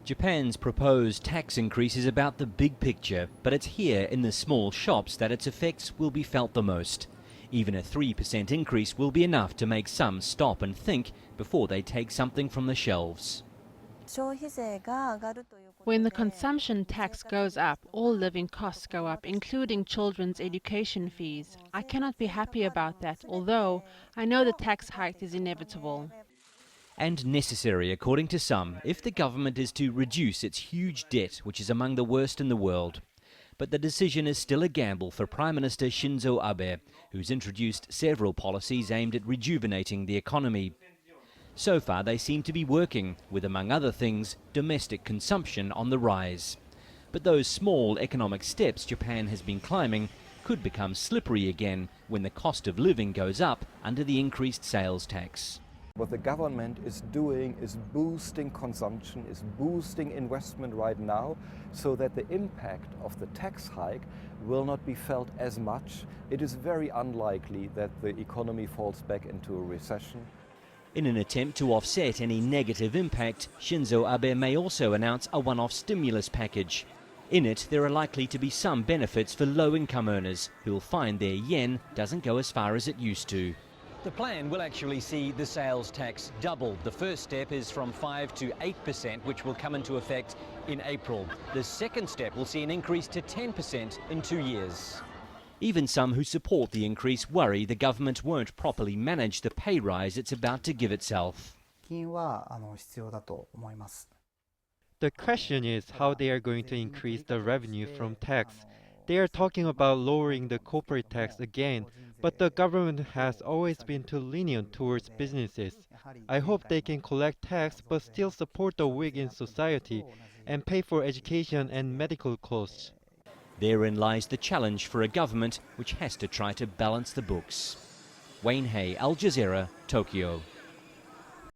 Japan's proposed tax increase is about the big picture, but it's here in the small shops that its effects will be felt the most. Even a 3% increase will be enough to make some stop and think before they take something from the shelves. When the consumption tax goes up, all living costs go up, including children's education fees. I cannot be happy about that, although I know the tax hike is inevitable. And necessary, according to some, if the government is to reduce its huge debt, which is among the worst in the world. But the decision is still a gamble for Prime Minister Shinzo Abe, who's introduced several policies aimed at rejuvenating the economy. So far, they seem to be working, with, among other things, domestic consumption on the rise. But those small economic steps Japan has been climbing could become slippery again when the cost of living goes up under the increased sales tax. What the government is doing is boosting consumption, is boosting investment right now, so that the impact of the tax hike will not be felt as much. It is very unlikely that the economy falls back into a recession. In an attempt to offset any negative impact, Shinzo Abe may also announce a one-off stimulus package. In it, there are likely to be some benefits for low-income earners who'll find their yen doesn't go as far as it used to. The plan will actually see the sales tax doubled. The first step is from 5 to 8%, which will come into effect in April. The second step will see an increase to 10% in 2 years. Even some who support the increase worry the government won't properly manage the pay rise it's about to give itself. The question is how they are going to increase the revenue from tax. They are talking about lowering the corporate tax again, but the government has always been too lenient towards businesses. I hope they can collect tax but still support the weak in society and pay for education and medical costs. Therein lies the challenge for a government which has to try to balance the books. Wayne Hay, Al Jazeera, Tokyo.